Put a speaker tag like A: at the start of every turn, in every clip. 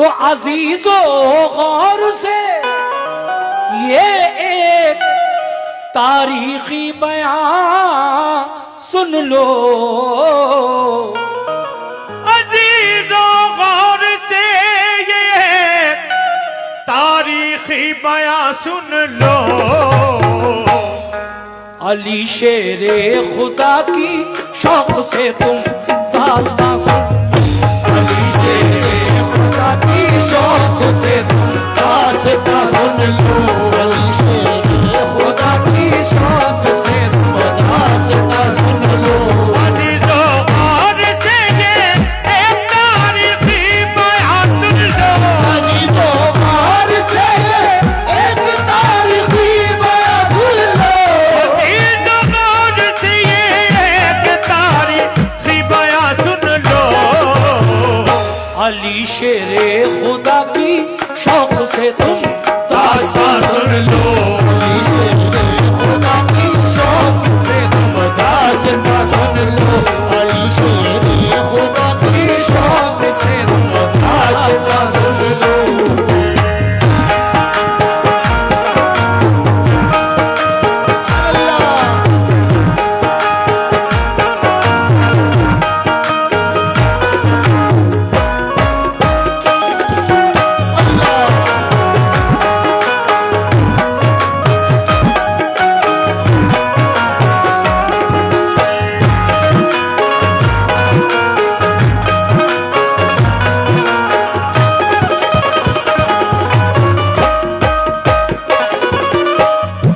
A: तो अजीजो गौर से ये एक तारीखी बयान सुन लो।
B: अजीजो गौर से ये तारीखी बयान सुन लो।
A: अली शेरे खुदा की शौक से तुम दास्तां सुन। अली शेरे खुदा की शौक से तुम दास्तां सुन लो। अली शेरे खुदा की शौक से तुम दास्तां सुन लो।
B: अजीजो गौर से ये एक तारीखी बयान सुन लो।
A: अजीजो गौर से ये एक तारीखी बयान सुन लो।
B: अजीजो गौर से ये एक तारीखी बयान सुन लो।
A: अली शेरे खुदा की शौक से तुम दास्तां सुन लो। अली शेरे खुदा की शौक से तुम दास्तां सुन लो। अली शेरे खुदा की शौक से तुम दास्तां सुन लो।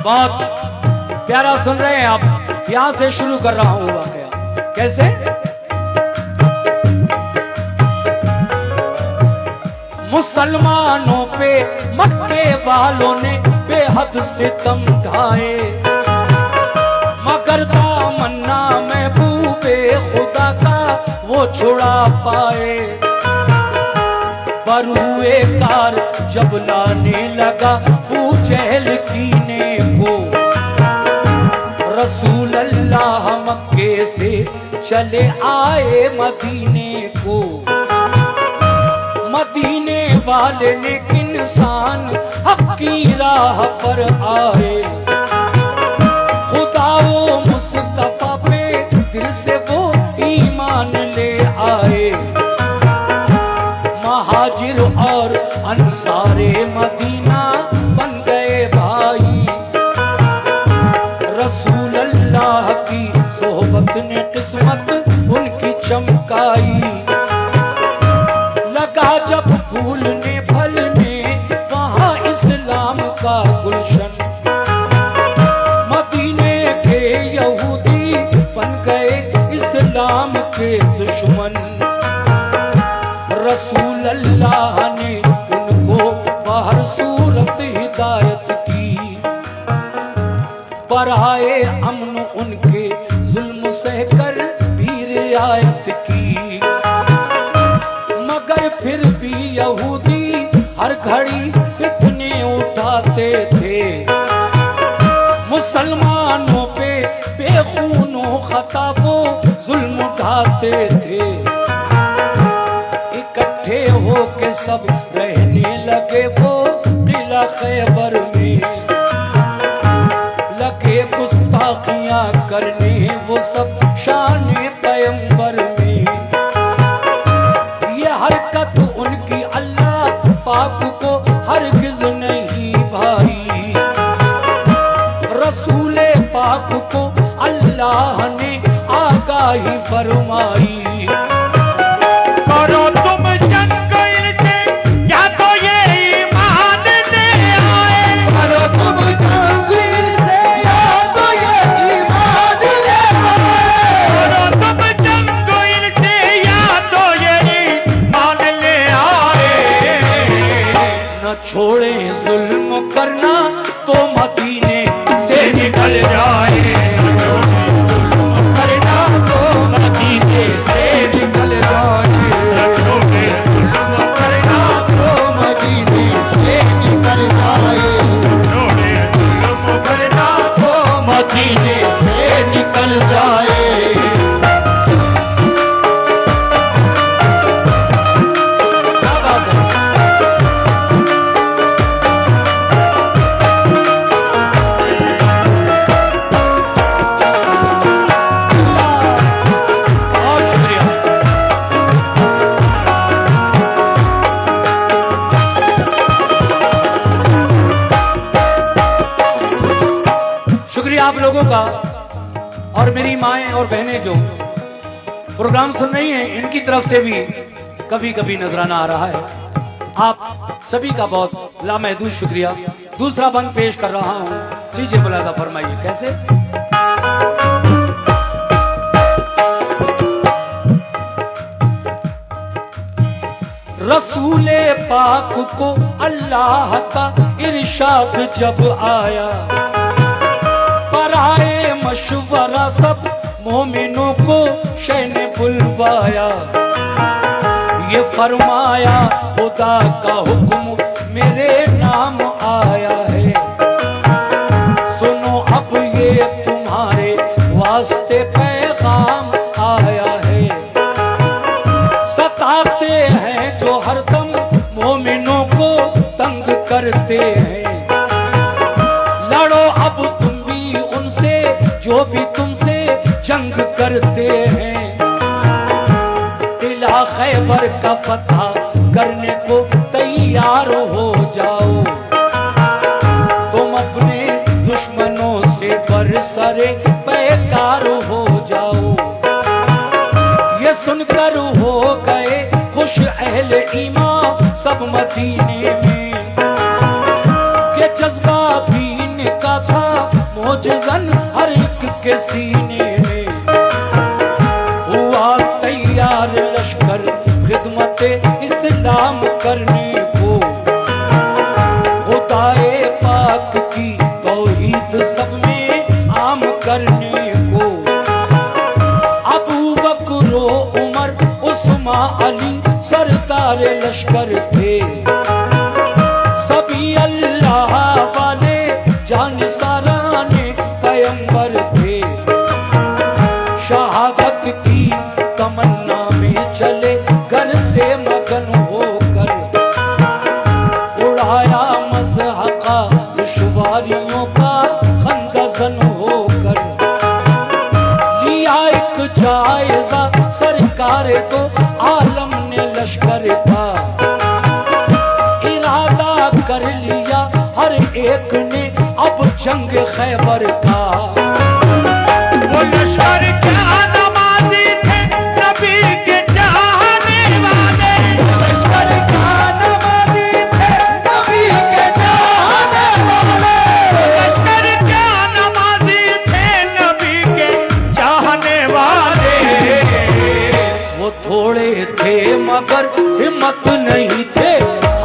A: बहुत प्यारा सुन रहे हैं आप। यहां से शुरू कर रहा हूं वाकया। कैसे? मुसलमानों पे मक्के वालों ने बेहद सितम ढाए, मगर दामन्ना महबूबे खुदा का वो छुड़ा पाए। बरूए कार जब लाने लगा अबू जहल कीने को, रसूल अल्लाह मक्के से चले आए मदीने को। मदीने वाले नेक इंसान हक की राह पर आए, खुदा वो मुस्तफा पे दिल से वो ईमान ले आए। महाजिर और अंसारे मदीना बन गए भाई, रसूल अल्लाह की सोहबत ने किस्मत उनकी चमकाई। लगा जब फूलने फलने वहाँ इस्लाम का गुलशन, मदीने के यहूदी बन गए इस्लाम के दुश्मन। रसूल अल्लाह ने उनको बाहर सूरत हिदायत की, बराए अमन उनके जुल्म सहकर भी रियायत की। मगर फिर भी यहूदी हर घड़ी फितने उठाते थे, मुसलमानों पे बेखूनो खता वो जुल्म उठाते थे। इकट्ठे होके सब रहने लगे वो किला खैबर में, लगे गुस्ताखियां करने वो सब शान पैगंबर में। ये हरकत उनकी अल्लाह पाक को हरगिज नहीं भाई, रसूल पाक को अल्लाह ने आगाही फरमाई।
B: करो तुम जंग इनसे या तो ये ईमान ले आए।
A: करो तुम जंग इनसे या तो ये ईमान ले आए।
B: करो तुम जंग इनसे या तो ये ईमान ले आए।
A: न छोड़े जुल्म करना तो मदीने से निकल जाए, करना तो मदीने से निकल जाए। करना तो मदीने से निकल जाए, करना तो मदीने से निकल जाए। क्या बात है? का और मेरी माएँ और बहनें जो प्रोग्राम सुन रही हैं, इनकी तरफ से भी कभी कभी नजराना आ रहा है। आप सभी का बहुत लामहदूद शुक्रिया। दूसरा बंद पेश कर रहा हूं, लीजिए मुलाजा फरमाइए कैसे। रसूले पाक को अल्लाह का इरशाद जब आया, पराए मशवरा सब मोमिनों को शह ने बुलवाया। ये फरमाया खुदा का हुक्म मेरे नाम आया है, सुनो अब ये तुम्हारे वास्ते पैगाम आया है। सताते हैं जो हरदम मोमिनों को तंग करते हैं, लड़ो अब तुम भी उनसे जो भी तुमसे जंग करते हैं। किला खैबर का फतह करने को तैयार हो जाओ, तुम अपने दुश्मनों से बरसरे बेकार हो जाओ। ये सुनकर हो गए खुश अहले ईमान सब मदीने में, के जज्बा दीन का था मोजज़न हर एक के सीने में। हुआ तैयार लश्कर खिदमते इस्लाम करने को, खुदाए पाक की तौहीद सब में आम करने को। अबू बकर उमर उस्मा अली सरदार लश्कर थे, सभी अल्लाह वाले जानिसाराने पैगंबर थे। शहादत की तमन्ना में चले घर से मगन होकर, उड़ाया मज़हक़ा दुश्वारियों का खंदज़न होकर। लिया एक जायजा सरकार तो आलम ने लश्कर का, इरादा कर लिया हर एक ने अब जंग खैबर का।
B: वो लश्कर क्या नमाज़ी थे नबी के चाहने वाले,
A: लश्कर का नमाज़ी थे नबी के चाहने वाले,
B: लश्कर क्या नमाज़ी थे नबी के चाहने वाले।
A: वो थोड़े थे मगर हिम्मत नहीं थे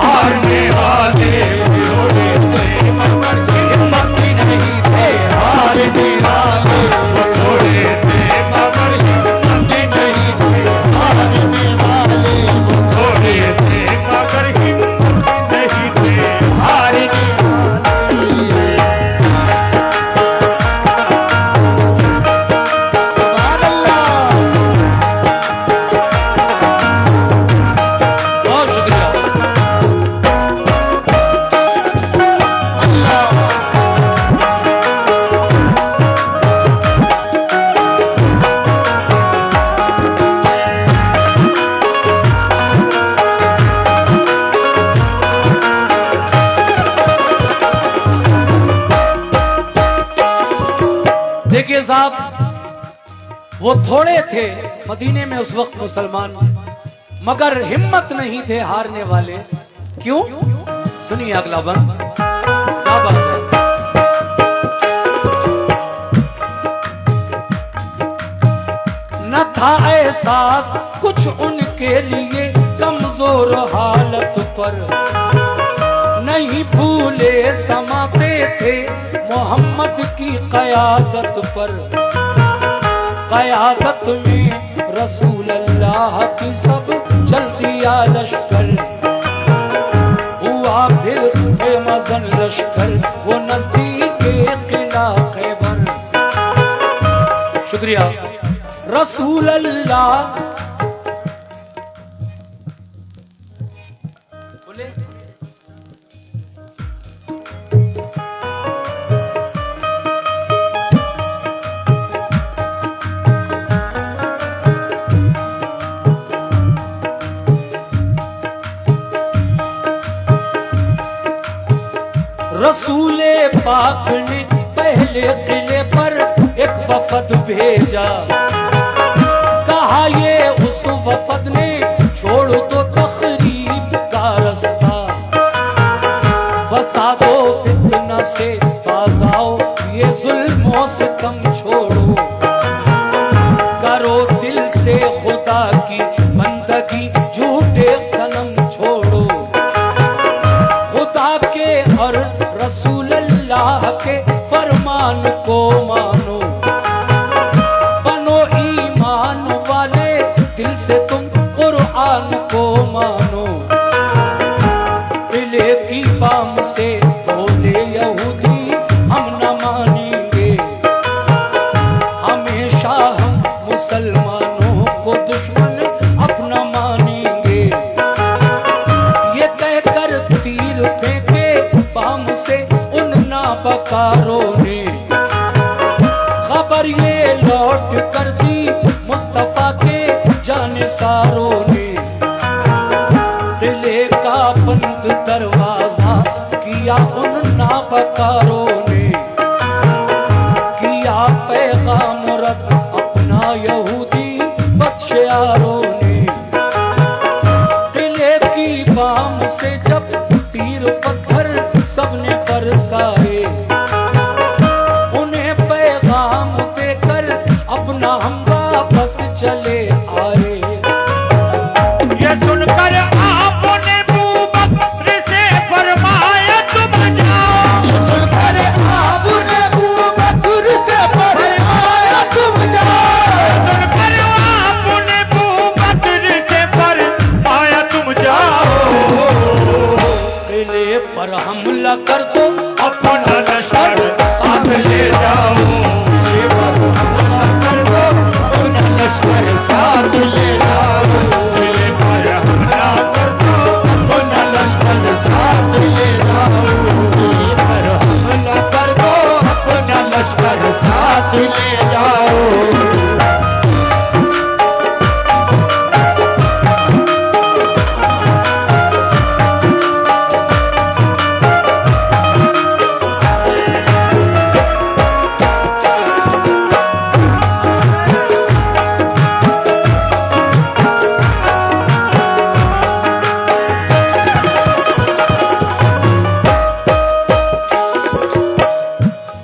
A: हारने वाले, थोड़े थे मगर हिम्मत नहीं थे हारने वाले,
B: थोड़े थे मगर हिम्मत नहीं थे हारने वाले, थोड़े थे मगर हिम्मत नहीं थे हारने
A: बहुत शुक्रिया। देखिए साहब, वो थोड़े थे मदीने में उस वक्त मुसलमान, मगर हिम्मत नहीं थे हारने वाले। क्यों? सुनिए अगला बंद, क्या बात है। न था एहसास कुछ उनके लिए कमजोर हालत पर, नहीं भूले समाते थे मोहम्मद की क़यादत पर। क़यादत में रसूल अल्लाह की सब चल दिया लश्कर, हुआ फिर बेमज़न लश्कर वो नज़दीक किला खैबर। शुक्रिया। रसूल अल्लाह बोले रसूले पाक ने पहले किले पर वफद भेजा, कहा ये उस वफद ने छोड़ दो तखरीब का रास्ता, फसादो फितना से बाज आओ, ये जुल्मों से कम छोड़ो, करो दिल से खुदा की बंदगी, झूठे सनम छोड़ो, खुदा के और रसूल अल्लाह के फरमान को मानो, बनो ईमान वाले दिल से तुम कुरान को मानो। किले की बाम से बोले यहूदी हम न मानेंगे, हमेशा हम मुसलमानों को दुश्मन अपना मानेंगे, ये कहकर तीर फेंके बाम से उन नाबकारों ने, खबर ये लौट कर दी मुस्तफा के जानिसारों ने, दिले का बंद दरवाजा किया उन नाबकारों ने, किया पैगाम रद्द अपना यहूदी बदशयारों ने, दिले की बाम से जब तीर पत्थर सबने बरसाए, उन्हें पैगाम देकर अपना हम वापस चले आए।
B: ये सुनकर आपने अबू बकर से फरमाया तुम जाओ,
C: सुनकर आपने अबू बकर से फरमाया तुम जाओ,
B: सुनकर आपने अबू बकर से फरमाया तुम जाओ,
A: किले पर हमला कर दो
B: अपना लश्कर साथ ले जाओ,
C: अपना लश्कर साथ ले जाओ,
B: दिल पर हमला कर दो,
C: अपना लश्कर साथ ले जाओ, पर हमला कर दो, अपना लश्कर साथ ले जाओ।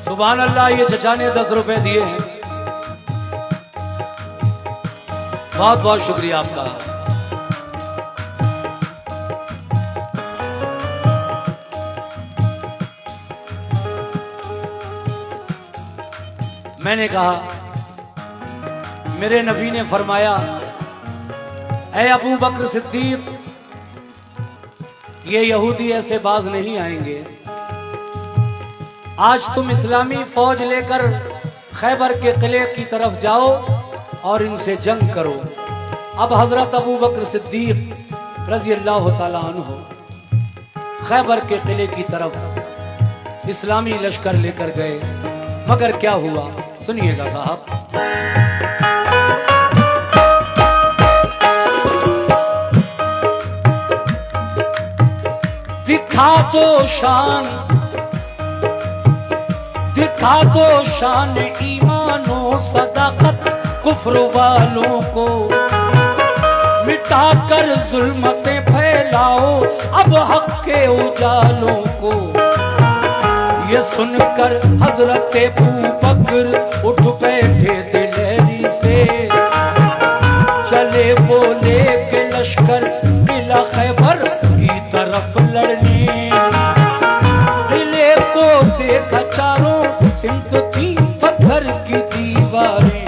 A: सुभान अल्लाह, ये चचा ने 10 रुपए दिए हैं, बहुत बहुत शुक्रिया आपका। मैंने कहा, मेरे नबी ने फरमाया, ऐ अबू बकर सिद्दीक, ये यहूदी ऐसे बाज नहीं आएंगे, आज तुम इस्लामी फौज लेकर खैबर के किले की तरफ जाओ और इनसे जंग करो। अब हजरत अबू बकर सिद्दीक रजी अल्लाह ताला अन्हु खैबर के किले की तरफ इस्लामी लश्कर लेकर गए, मगर क्या हुआ सुनिएगा साहब। दिखा दो शान, दिखा दो शान ईमानो सदाकत कुफ्र वालों को, मिटाकर जुल्मतें फैलाओ अब हक के उजालों को। ये सुनकर हजरत अबू बकर उठ बैठे दिलेरी से, चले बोले के लश्कर किला खैबर की तरफ लड़ने, किले को देखा चारों सिमत थी पत्थर की दीवारें,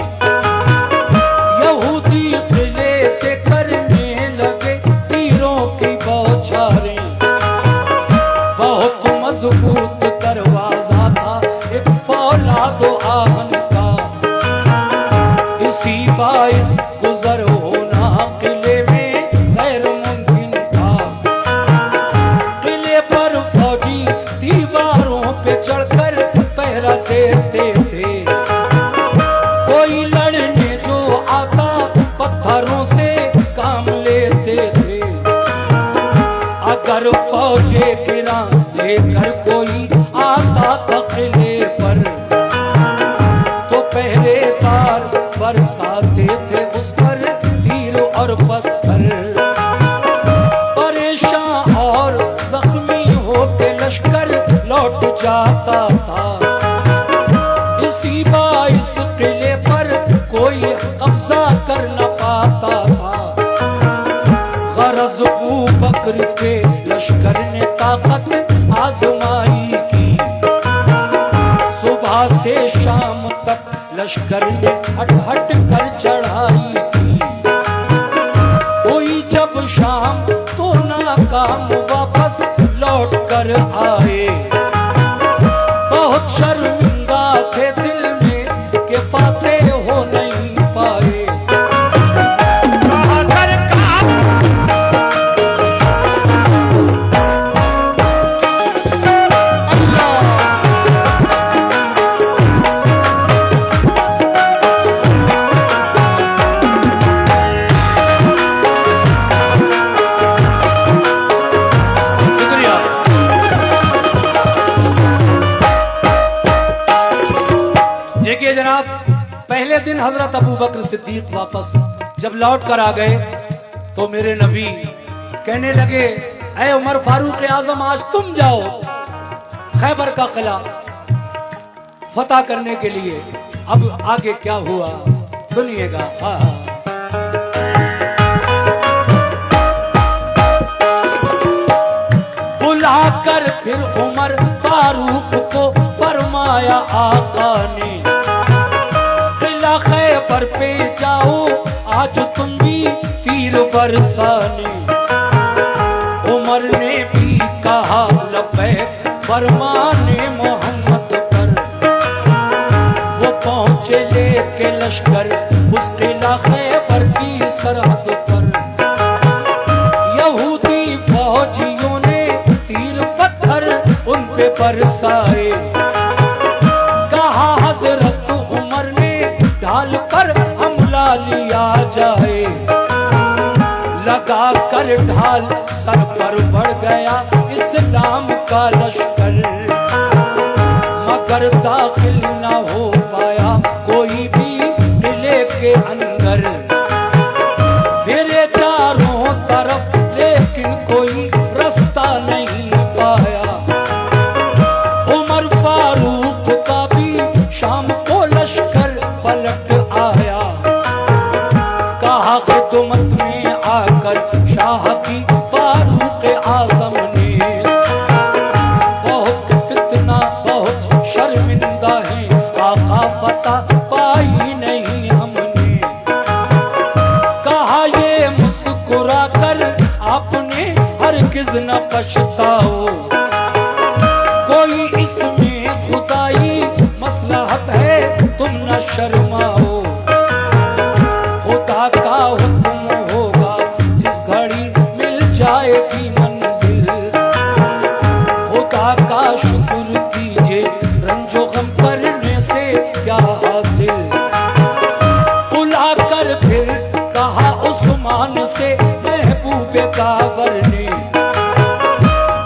A: यहूदी किले से करने लगे तीरों की बौछारें, बहुत मजबूत दरवाजा था एक फौलादो आहन का, इसी बाइस गुजर होना किले में गैर मुमकिन था। किले पर फौजी दीवारों पे चढ़कर पहरा देते थे, कोई लड़ने जो आता पत्थरों से काम लेते थे, अगर फौजे गिरा लेकर कोई आता था किले पर, तो पहले पर पत्थर। परेशान और जख्मी होके लश्कर लौट जाता था। इसी बाइस किले पर कोई कब्जा कर न पाता था। गरज अबू बकर के लश्कर ने ताकत आजमाई की। सुबह से शाम तक लश्कर ने हट हट कर चढ़ाई की। कोई जब शाम तो नाकाम वापस लौट कर आए। बहुत शर्मिंदा थे दिल में कि फातेह हो नहीं पाए। देखिए जनाब, पहले दिन हजरत अबू बकर सिद्दीक वापस जब लौट कर आ गए तो मेरे नबी कहने लगे, ऐ उमर फारूक आजम, आज तुम जाओ खैबर का किला फतह करने के लिए। अब आगे क्या हुआ सुनिएगा। बुलाकर फिर उमर फारूक को फरमाया आका ने, किला खैबर पे जाओ आज तुम भी तीर बरसाने। उमर ने भी कहा लब्बैक फरमाने मोहम्मद पर। वो पहुंचे लेके लश्कर उस किला खैबर की सरहद पर। यहूदी फौजियों ने तीर पत्थर उन पे बरसाए। कहा हजरत उमर ने ढाल पर हमला लिया जाए। लगा कर ढाल सर पर बढ़ गया इस्लाम का लश्कर। मगर दाखिल न हो पाया कोई भी किले के अंदर। फिरे चारों तरफ लेकिन कोई रास्ता नहीं पाया। उमर फारूक का भी शाम को लश्कर पलट आया। कहा खिदमत में आकर शाह की फारूक आजम ने, बहुत फितना बहुत शर्मिंदा है आका फतह पाई नहीं हमने। कहा ये मुस्कुरा कर आपने हरगिज न पछताओ। कोई इसमें खुदाई मसलहत है तुम न शर्माओ। खुदा का हुक्म होगा जिस घड़ी मिल जाएगी मंजिल। खुदा का शुक्र कीजिए रंजो गम करने से क्या हासिल। बुलाकर फिर कहा उस्मान से महबूबे काबर ने,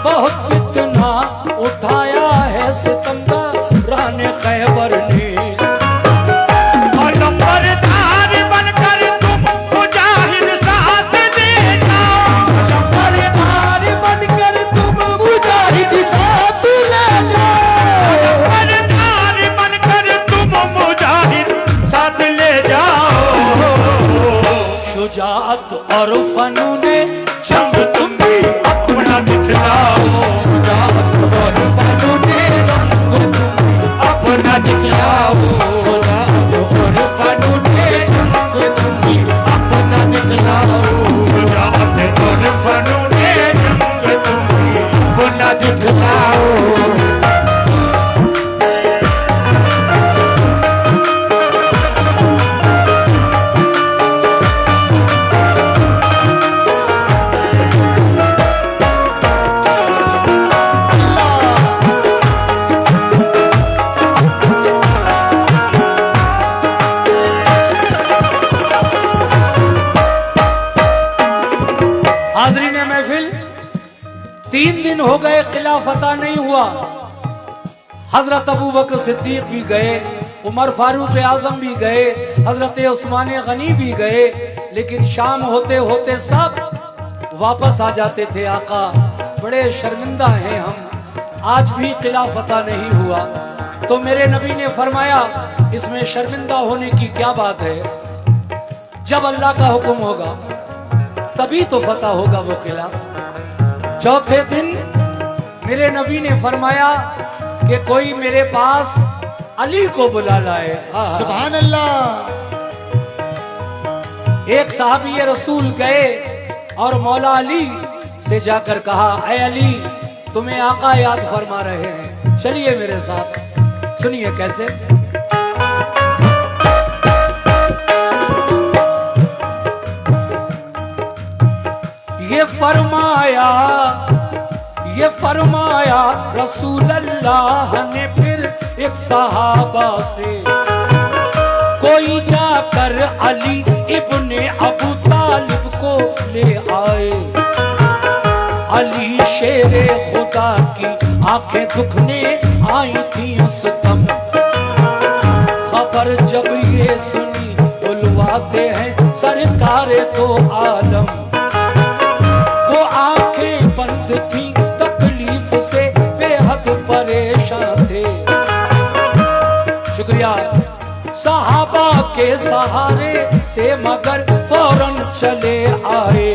A: बहुत फितना उठाया है सितमगारान खैबर ने। शुजाअत और फनूने जंग तुम भी अपना दिखलाओ।
C: शुजाअत और फनूने जंग तुम भी अपना दिखलाओ। शुजाअत और फनूने जंग तुम भी अपना दिखलाओ। शुजाअत और फनूने जंग तुम भी अपना दिखलाओ।
A: हाज़रीन महफिल, 3 दिन हो गए किला फतह नहीं हुआ। हजरत अबू बकर सिद्दीक भी गए उमर फारूक आजम भी गए, हजरत उस्मान गनी भी गए, लेकिन शाम होते होते सब वापस आ जाते थे। आका बड़े शर्मिंदा हैं हम, आज भी किला फतह नहीं हुआ। तो मेरे नबी ने फरमाया इसमें शर्मिंदा होने की क्या बात है, जब अल्लाह का हुक्म होगा तभी तो फतह होगा वो किला। चौथे दिन मेरे नबी ने फरमाया कि कोई मेरे पास अली को बुला लाए।
C: सुभान अल्लाह।
A: एक साहबी रसूल गए और मौला अली से जाकर कहा, ऐ अली तुम्हें आका याद फरमा रहे हैं, चलिए मेरे साथ। सुनिए कैसे। ये फरमाया रसूल अल्लाह ने फिर एक सहाबा से, कोई जाकर अली इब्ने अबू तालिब को ले आए। अली शेरे खुदा की आंखें दुखने आई थी उस दम, खबर जब ये सुनी बुलवाते हैं सरकारे दो आलम। वो आंखें बंद थी तकलीफ से बेहद परेशान थे। शुक्रिया सहाबा के सहारे से मगर फौरन चले आए,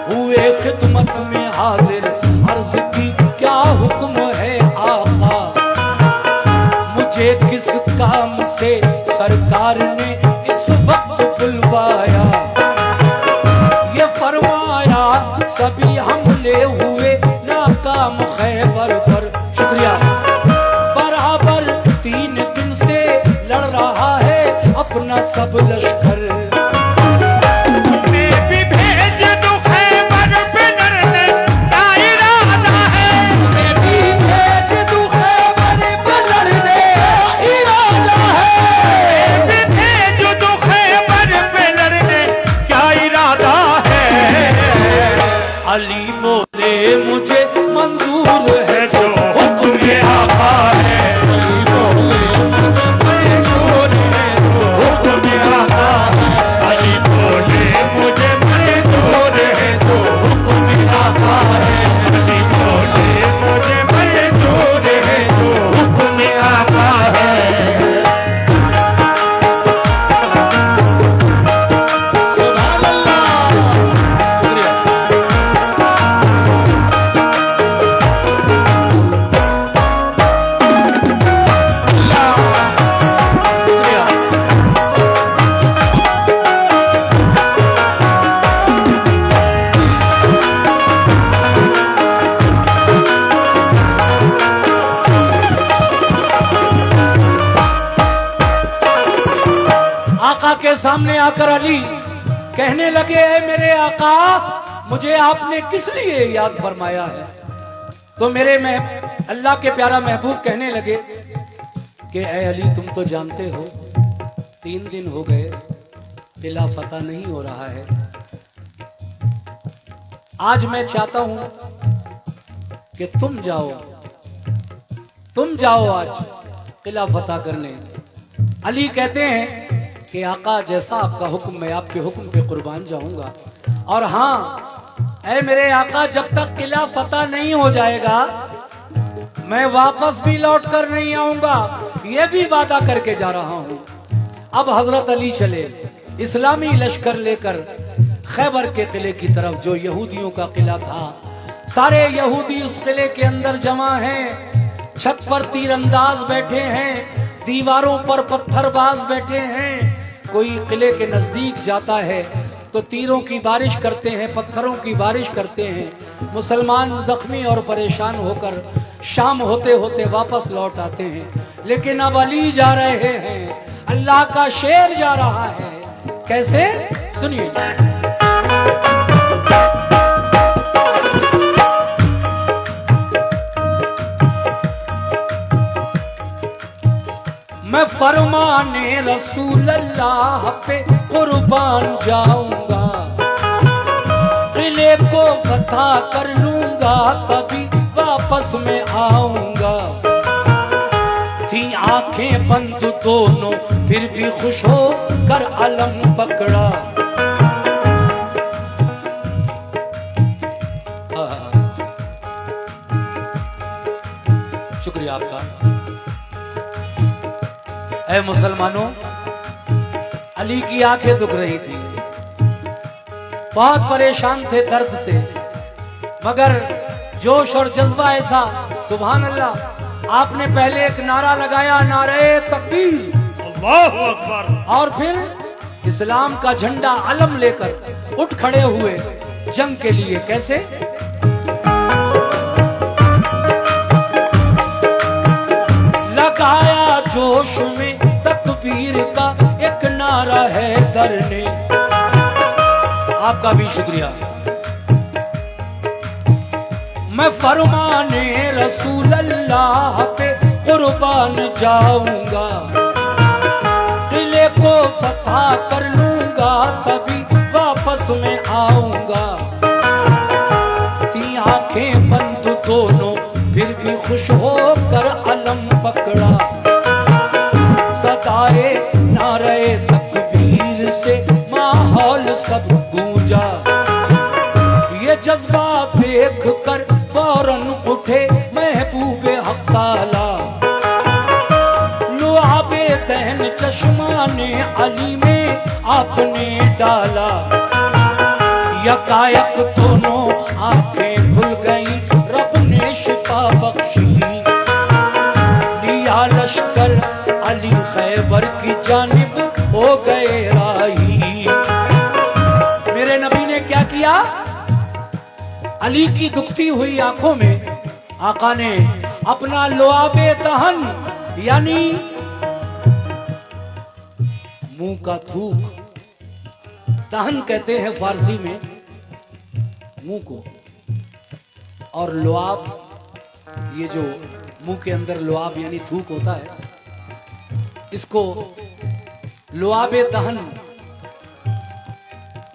A: हुए खिदमत में हाजिर, अर्ज की क्या हुक्म है आका, मुझे किस काम से सरकार ने इस वक्त बुलवाया। ये फरमाया सभी हमले हुए नाकाम खैबर पर। शुक्रिया। बराबर 3 दिन से लड़ रहा है अपना सब लश्कर। अली बोले मुझे मंजूर है जो हुक्म आका है। अली बोले मंजूर है जो हुक्म आका है। अली बोले मुझे मंजूर है जो हुक्म आका है। अली बोले मुझे मंजूर है जो हुक्म आका है। आका के सामने आकर अली कहने लगे, मेरे आका मुझे आपने किस लिए याद फरमाया है। तो मेरे में अल्लाह के प्यारा महबूब कहने लगे कि ऐ अली तुम तो जानते हो 3 दिन हो गए किला फतह नहीं हो रहा है। आज मैं चाहता हूं कि तुम जाओ आज किला फतह करने। अली कहते हैं कि आका जैसा आपका हुक्म, मैं आपके हुक्म पे कुर्बान जाऊंगा। और हाँ ऐ मेरे आका जब तक किला फतह नहीं हो जाएगा मैं वापस भी लौट कर नहीं आऊंगा, ये भी वादा करके जा रहा हूं। अब हजरत अली चले इस्लामी लश्कर लेकर खैबर के किले की तरफ, जो यहूदियों का किला था। सारे यहूदी उस किले के अंदर जमा हैं, छत पर तीरंदाज बैठे हैं, दीवारों पर पत्थरबाज बैठे हैं। कोई किले के नजदीक जाता है तो तीरों की बारिश करते हैं, पत्थरों की बारिश करते हैं। मुसलमान जख्मी और परेशान होकर शाम होते होते वापस लौट आते हैं। लेकिन अब अली जा रहे हैं, अल्लाह का शेर जा रहा है। कैसे? सुनिए। मैं फरमाने रसूल अल्लाह पे कुर्बान जाऊंगा, किले को फतह कर लूंगा, कभी वापस में आऊंगा। थी आंखें बंद दोनों फिर भी खुश हो कर अलम पकड़ा। शुक्रिया आपका। ऐ मुसलमानों, अली की आंखें दुख रही थी, बहुत परेशान थे दर्द से, मगर जोश और जज्बा ऐसा, सुभान अल्लाह। आपने पहले एक नारा लगाया, नारे तकबीर,
B: अल्लाहु अकबर,
A: और फिर इस्लाम का झंडा अलम लेकर उठ खड़े हुए जंग के लिए। कैसे? लगाया जोश में तकबीर का एक नारा है दर ने। आपका भी शुक्रिया। मैं फरमाने रसूल अल्लाह पे कुर्बान जाऊंगा, किले को फतह कर लूंगा, तभी वापस में आऊंगा। ती आंखें बंद दोनों फिर भी खुश होकर अलम पकड़ा। सदाए नारे तकबीर से माहौल सब गूंजा। ये जज्बा देख कर फौरन उठे महबूबे हक ताला। लुआबे तहन चश्मा ने अली में आपने डाला। यकायक दोनों आंखें खुल गईं, रब ने शिफा बख्शी। लिया लश्कर अली खैबर की जानिब हो गए राही। मेरे नबी ने क्या किया? अली की दुखती हुई आंखों में आका ने अपना लुआबे दहन यानी मुंह का थूक, दहन कहते हैं फारसी में मुंह को, और लुआब, ये जो मुंह के अंदर लुआब यानी थूक होता है, इसको लुआबे दहन,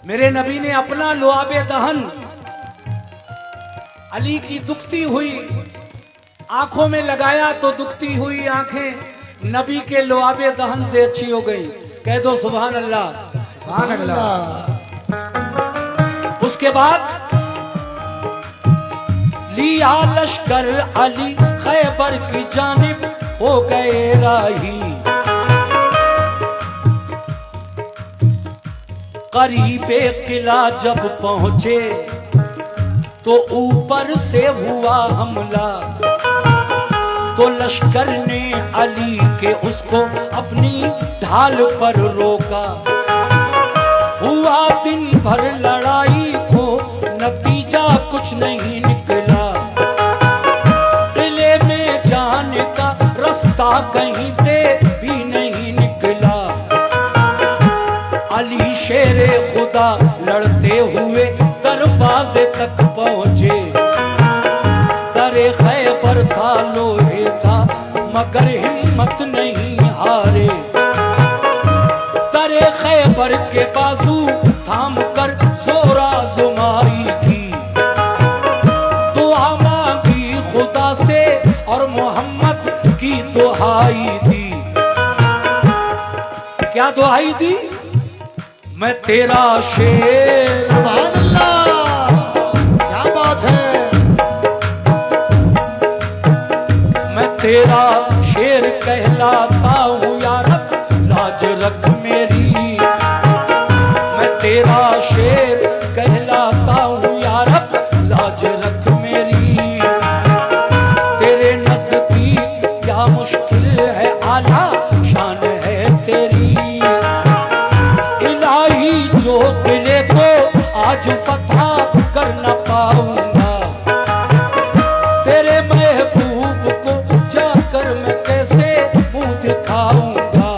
A: मेरे नबी ने अपना लुआबे दहन अली की दुखती हुई आंखों में लगाया, तो दुखती हुई आंखें नबी के लुआबे दहन से अच्छी हो गई। कह दो सुभान अल्लाह।
C: सुभान अल्लाह।
A: उसके बाद लिया लश्कर अली खैबर की जानिब हो गए राही। करीबे किला जब पहुंचे तो ऊपर से हुआ हमला। तो लश्कर ने अली के उसको अपनी ढाल पर रोका। हुआ दिन भर लड़ाई को नतीजा कुछ नहीं निकला। किले में जाने का रास्ता कहीं से भी नहीं निकला। अली शेरे खुदा लड़ते हुए दरवाजे तक पहुंचे। दरे खैबर था लोहे का मगर हिम्मत नहीं हारे। दरे खैबर के बाजू थाम कर जोरा जुमाई की। दुआ मांगी खुदा से और मोहम्मद की दुहाई दी। क्या दुहाई दी? मैं तेरा शेर।
C: सुभान अल्लाह, क्या बात है।
A: मैं तेरा शेर कहलाता हूँ या रब, लाज रख मेरी। मैं तेरा शेर कहलाता हूँ या रब, लाज रख मेरी। तेरे नजदीक क्या मुश्किल है, आला शान है तेरी। जो किले को आज फतह कर न पाऊंगा, तेरे महबूब को जाकर मैं कैसे मुंह दिखाऊंगा।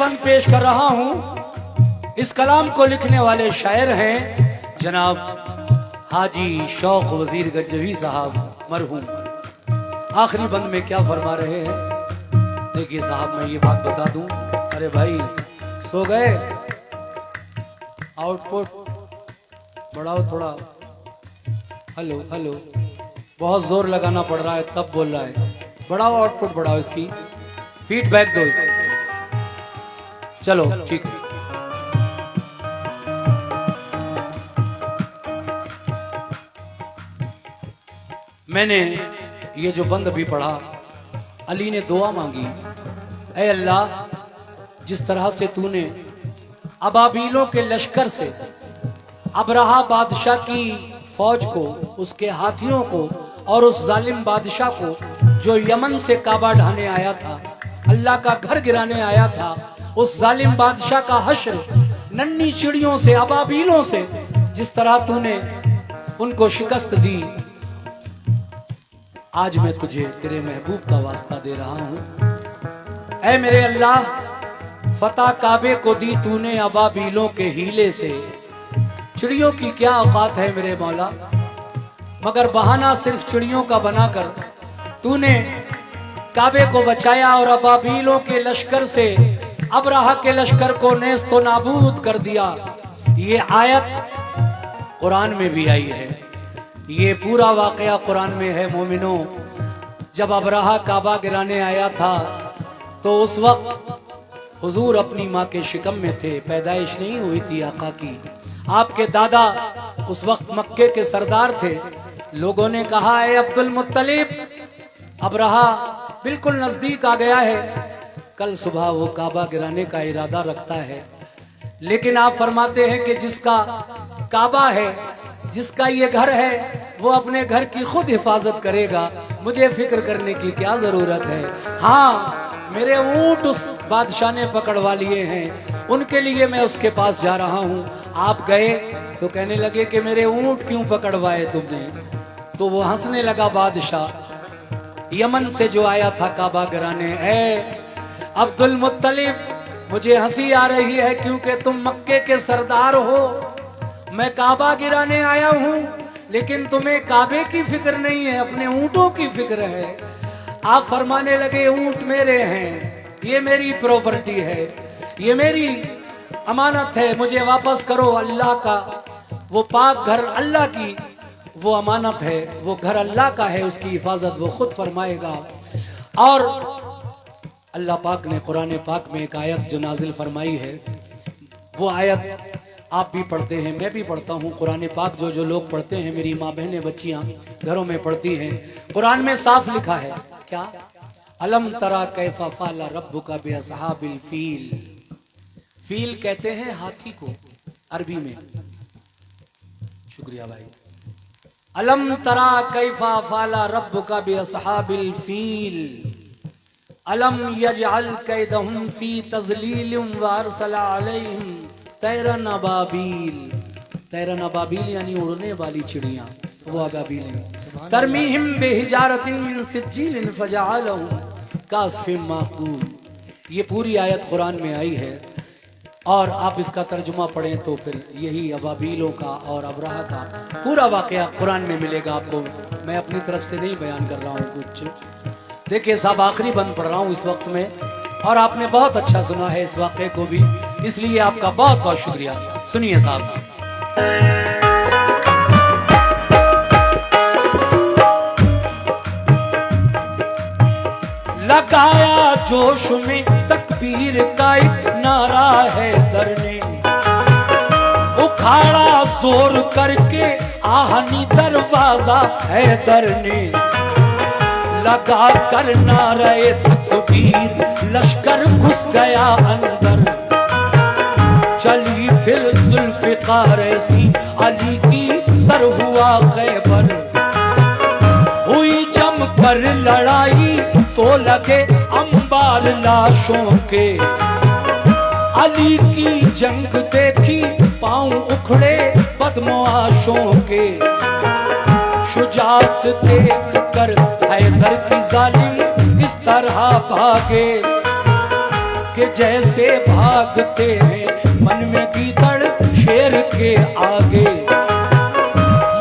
A: बयान पेश कर रहा हूं। इस कलाम को लिखने वाले शायर हैं जनाब हाजी शौक वजीर गंजवी साहब मरहूम। आखिरी बंद में क्या फरमा रहे हैं देखिए साहब, मैं ये बात बता दूं। अरे भाई सो गए, आउटपुट बढ़ाओ थोड़ा। हेलो हेलो, बहुत जोर लगाना पड़ रहा है तब बोल रहा है। बढ़ाओ आउटपुट, बढ़ाओ इसकी, फीडबैक दो इसे। चलो ठीक है। मैंने ये जो बंद अभी पढ़ा, अली ने दुआ मांगी, ऐ अल्लाह जिस तरह से तूने अबाबीलों के लश्कर से अबरहा बादशाह की फौज को, उसके हाथियों को और उस जालिम बादशाह को जो यमन से काबा ढाने आया था, अल्लाह का घर गिराने आया था, उस जालिम बादशाह का हश्र नन्ही चिड़ियों से, अबाबीलों से जिस तरह तूने उनको शिकस्त दी, आज मैं तुझे तेरे महबूब का वास्ता दे रहा हूं। ऐ मेरे अल्लाह, फतह काबे को दी तूने अबाबीलों के हीले से। चिड़ियों की क्या औकात है मेरे मौला, मगर बहाना सिर्फ चिड़ियों का बनाकर तूने काबे को बचाया और अबाबीलों के लश्कर से अबरहा के लश्कर को नेस्तो नाबूद कर दिया। ये आयत कुरान में भी आई है, ये पूरा वाकया कुरान में है मोमिनो। जब अबरहा काबा गिराने आया था तो उस वक्त हुजूर अपनी माँ के शिकम में थे, पैदाइश नहीं हुई थी आका की। आपके दादा उस वक्त मक्के के सरदार थे। लोगों ने कहा है अब्दुल मुत्तलिब, अबरहा बिल्कुल नजदीक आ गया है, कल सुबह वो काबा गिराने का इरादा रखता है। लेकिन आप फरमाते हैं कि जिसका काबा है, जिसका ये घर है, वो अपने घर की खुद हिफाजत करेगा, मुझे फिक्र करने की क्या जरूरत है। हाँ, मेरे ऊंट उस बादशाह ने पकड़वा लिए हैं, उनके लिए मैं उसके पास जा रहा हूँ। आप गए तो कहने लगे कि मेरे ऊंट क्यों पकड़वाए तुमने, तो वो हंसने लगा बादशाह यमन से जो आया था काबा गिराने। है अब्दुल मुत्तलिब, मुझे हंसी आ रही है क्योंकि तुम मक्के के सरदार हो, मैं काबा गिराने आया हूँ, लेकिन तुम्हें काबे की फिक्र नहीं है, अपने ऊंटों की फिक्र है। आप फरमाने लगे ऊंट मेरे हैं, ये मेरी प्रॉपर्टी है, ये मेरी अमानत है, मुझे वापस करो। अल्लाह का वो पाक घर, अल्लाह की वो अमानत है, वो घर अल्लाह का है, उसकी हिफाजत वो खुद फरमाएगा। और अल्लाह पाक ने कुरान पाक में एक आयत जो नाजिल फरमाई है, वो आयत आप भी पढ़ते हैं, मैं भी पढ़ता हूँ। कुरान पाक जो लोग पढ़ते हैं, मेरी माँ बहनें बच्चियाँ घरों में पढ़ती हैं, कुरान में साफ लिखा है क्या, अलम तरा कैफा फाला रब्बुका बिअस्हाबिल फील। फील कहते हैं हाथी को अरबी में। शुक्रिया भाई। अलम तरा कैफा फाला रब्बुका बिअस्हाबिल फील अलम यजअल कैदहुम फी तज़लीलिम व अरसला अलैहिम तैरन अबाबील। तैरन अबाबील यानी उड़ने वाली चिड़ियां, वो अबाबील हैं। तरमीहिम बिहिजारतिन मिन सिज्जीलिन फजअलहुम कास्फिम माकूल। ये पूरी आयत कुरान में आई है और आप इसका तर्जुमा पढ़ें तो फिर यही अबाबीलों का और अबरहा का पूरा वाकया कुरान में मिलेगा आपको। मैं अपनी तरफ से नहीं बयान कर रहा हूँ कुछ। देखिए साहब, आखिरी बंद पढ़ रहा हूँ इस वक्त में, और आपने बहुत अच्छा सुना है इस वाक़े को भी, इसलिए आपका बहुत बहुत शुक्रिया। सुनिए साहब। लगाया जोश में तकबीर का एक नारा है दर ने, उखाड़ा जोर करके आहनी दरवाजा है दर ने। लगा कर नारे तकबीर लश्कर घुस गया अंदर, चली फिर जुल्फ़िकार ऐसी अली की सर हुआ खैबर। हुई जम कर लड़ाई तो लगे अंबार लाशों के, अली की जंग देखी पांव उखड़े बदमाशों के। शुजात देख कर हैदर की जालिम इस तरह भागे कि जैसे भागते हैं मन में गीदड़ शेर के आगे,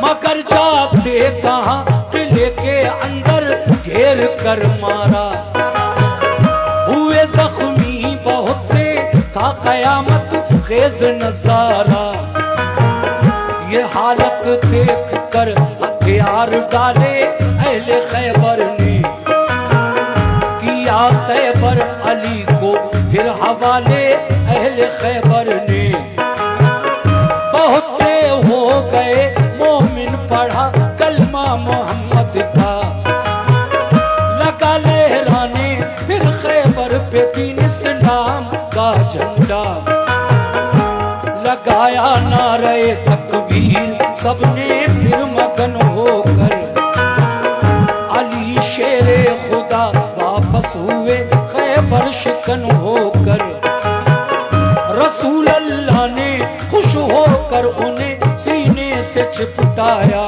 A: मगर जाते कहाँ किले के अंदर घेर कर मारा। हुए जख्मी बहुत से था कयामत खेज नजारा। ये हालत देख कर हथियार डाले अहले खैबर ने, किया खैबर अली को फिर हवाले अहले खैबर ने। बहुत से हो गए मोमिन पढ़ा कलमा मोहम्मद का, लगा लहराने फिर खैबर पे दीन इस्लाम का झंडा। लगाया नारे तकबीर सबने फिर मगन होकर, अली शेरे खुदा वापस हुए खैबर शिकन होकर। रसूल अल्लाह ने खुश होकर उन्हें सीने से चिपटाया,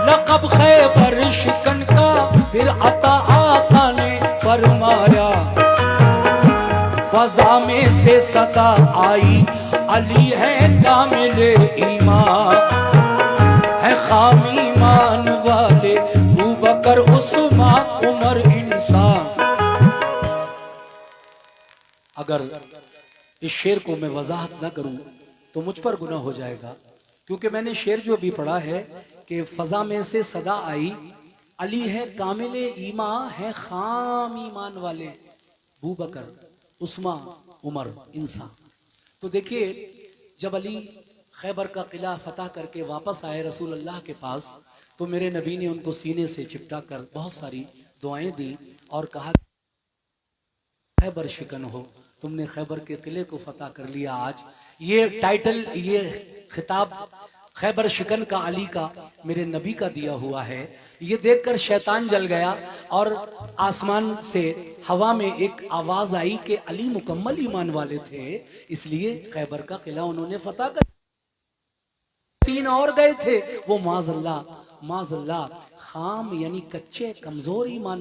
A: लक़ब खैबर शिकन का फिर अता आका ने फरमाया। फजा में से सदा आई अली है कामिले ईमान, है खाम ईमान वाले अबू बकर उस्मान उमर इंसान। अगर इस शेर को मैं वजाहत ना करूं तो मुझ पर गुनाह हो जाएगा, क्योंकि मैंने शेर जो अभी पढ़ा है कि फजा में से सदा आई अली है कामिले ईमान, है खाम ईमान वाले अबू बकर उस्मान उमर इंसान। तो देखिए, जब अली खैबर का किला फतह करके वापस आए रसूल अल्लाह के पास, तो मेरे नबी ने उनको सीने से चिपटा कर बहुत सारी दुआएं दी और कहा, खैबर शिकन हो, तुमने खैबर के किले को फतह कर लिया। आज ये टाइटल, ये खिताब खैबर शिकन का अली का मेरे नबी का दिया हुआ है। ये देखकर शैतान जल गया और आसमान से हवा में एक आवाज आई कि अली मुकम्मल ईमान वाले थे, इसलिए खैबर का किला उन्होंने फतह कर। 3 और गए थे, वो माज़अल्लाह खाम यानी कच्चे कमजोर ईमान,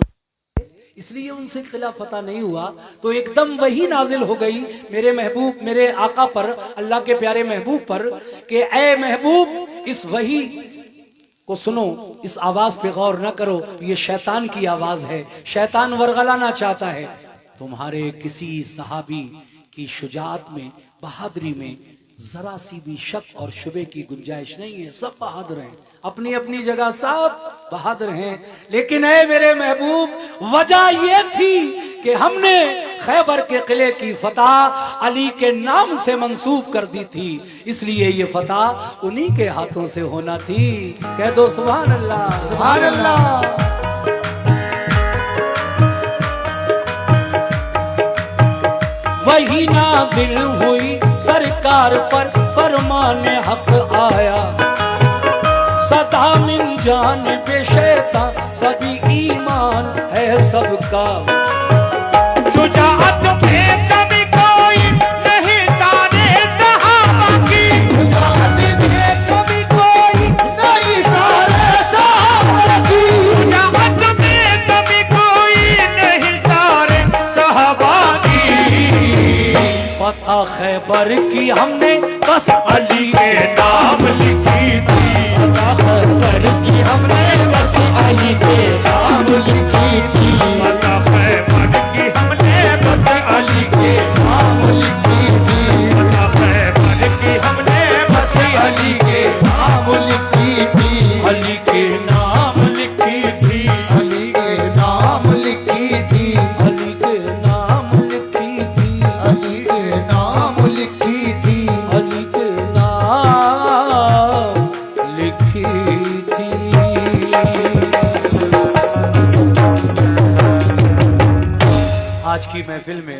A: इसलिए उनसे किला फतह नहीं हुआ। तो एकदम वही नाजिल हो गई मेरे महबूब, मेरे आका पर, अल्लाह के प्यारे महबूब पर, कि ए महबूब इस वही को सुनो, इस आवाज पे गौर न करो, ये शैतान की आवाज है, शैतान वरगलाना चाहता है। तुम्हारे किसी सहाबी की शुजाअत में, बहादुरी में जरा सी भी शक और शुबे की गुंजाइश नहीं है। सब बहादुर हैं, अपनी अपनी जगह सब बहादुर हैं, लेकिन ऐ मेरे महबूब वजह ये थी कि हमने खैबर के किले की फतह अली के नाम से मंसूब कर दी थी, इसलिए ये फतह उन्हीं के हाथों से होना थी। कह दो सुभान अल्लाह,
C: सुभान अल्लाह।
A: वही नाजिल हुई सरकार पर फरमाने हक आया, सदा मिन जानिबे शैतान सभी ईमान है सबका।
B: शुजाअत में कभी कोई नहीं सारे सहाबा की,
C: शुजाअत में कभी कोई नहीं सारे सहाबा की,
B: शुजाअत में कभी कोई नहीं सारे सहाबा की।
A: फतह खैबर की हमने बस अली
B: के नाम लिखी थी,
C: खैबर की हमने बस अली के नाम लिखी थी,
B: फतह खैबर की हमने बस
C: अली के नाम लिखी थी,
B: फतह खैबर की हमने
C: बस अली के नाम लिखी थी,
A: अली के नाम लिखी थी,
C: अली के नाम लिखी थी,
A: अली के नाम लिखी थी,
C: अली के नाम लिखी थी,
A: अली के नाम लिखी थी। आज की महफिल में